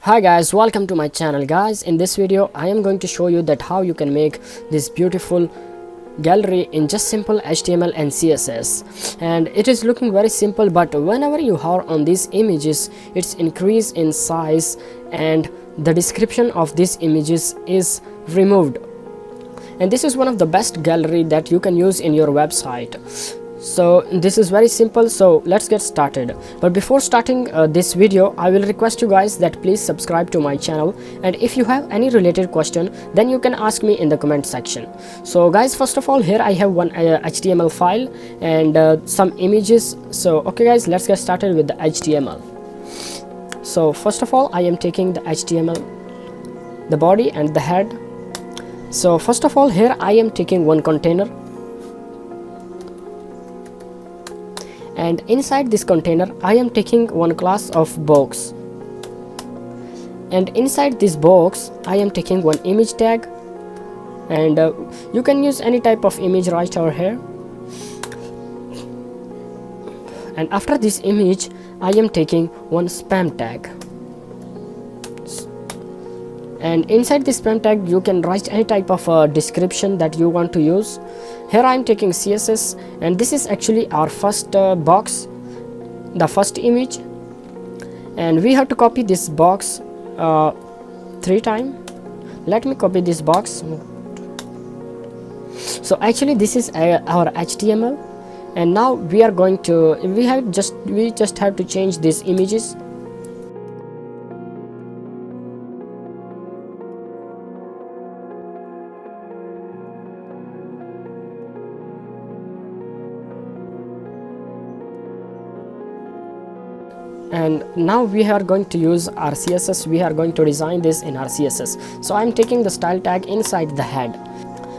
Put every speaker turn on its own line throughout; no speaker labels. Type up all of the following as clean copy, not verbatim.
Hi guys, welcome to my channel. Guys, in this video I am going to show you that how you can make this beautiful gallery in just simple HTML and CSS. And it is looking very simple, but whenever you hover on these images, it's increase in size and the description of these images is removed. And this is one of the best gallery that you can use in your website. So this is very simple, so let's get started. But before starting this video, I will request you guys that please subscribe to my channel, and if you have any related question, then you can ask me in the comment section. So guys, first of all, here I have one HTML file and some images. So okay guys, let's get started with the HTML. So first of all, I am taking the HTML, the body and the head. So first of all, here I am taking one container, and inside this container I am taking one class of box, and inside this box I am taking one image tag, and you can use any type of image right over here. And after this image I am taking one spam tag, and inside this spam tag you can write any type of description that you want to use. Here I am taking CSS, and this is actually our first box, the first image, and we have to copy this box 3 times. Let me copy this box. So actually this is our HTML, and now we are going to we just have to change these images. And now we are going to use our CSS. We are going to design this in our CSS. So I am taking the style tag inside the head.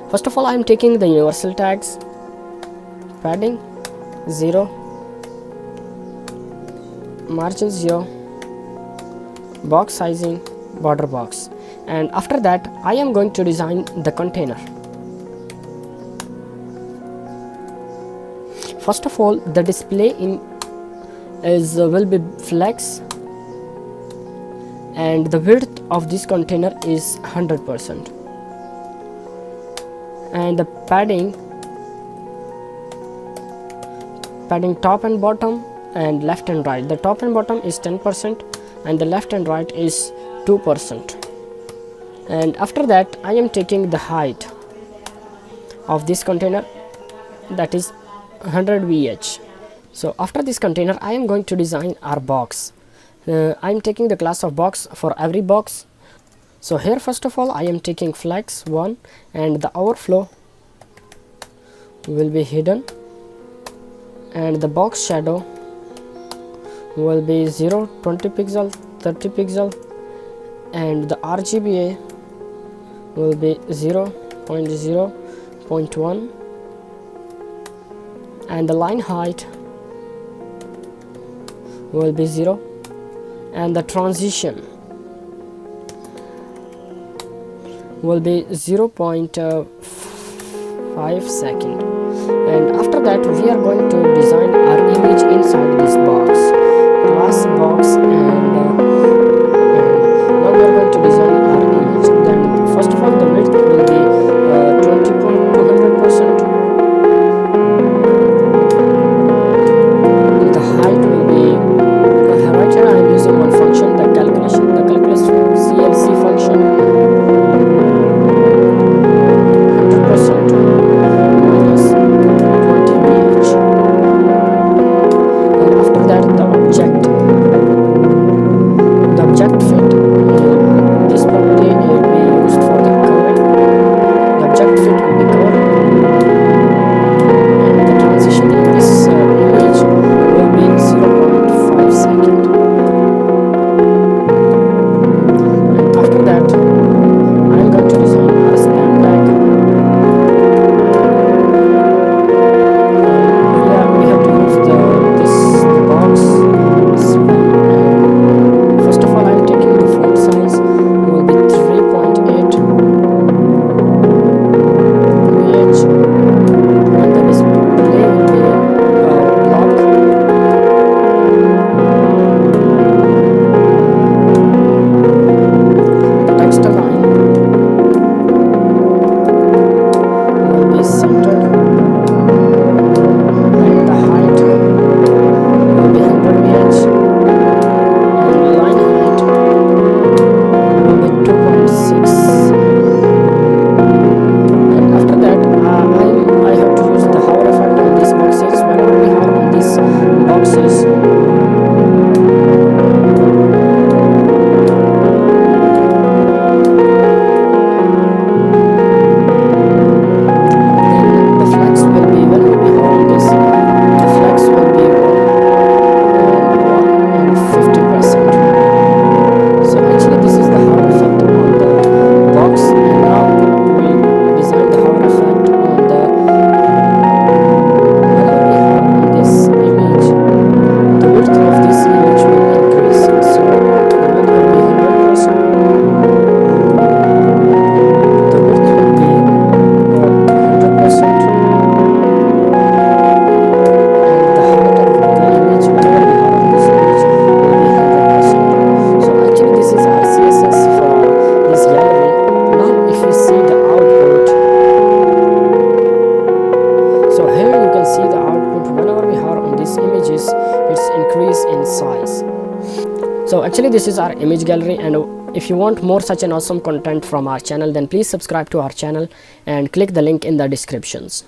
First of all, I am taking the universal tags, padding 0, margin 0, box sizing, border box, and after that I am going to design the container. First of all, the display in will be flex, and the width of this container is 100%, and the padding top and bottom and left and right. The top and bottom is 10% and the left and right is 2%. And after that I am taking the height of this container, that is 100 VH. So after this container I am going to design our box. I am taking the class of box for every box. So here first of all I am taking flex 1, and the overflow will be hidden, and the box shadow will be 0, 20 pixel, 30 pixel, and the RGBA will be 0.0.1, and the line height will be 0, and the transition will be 0.5 second. And after that we are going to design our image inside this box, class box, and now we are going to design our image. Then first of all, the width will be 20.200%. The height will be right here I am using one function, the calculus CLC function, 100% minus 20 VH. And after that the object increase in size. So actually this is our image gallery, and if you want more such an awesome content from our channel, then please subscribe to our channel and click the link in the descriptions.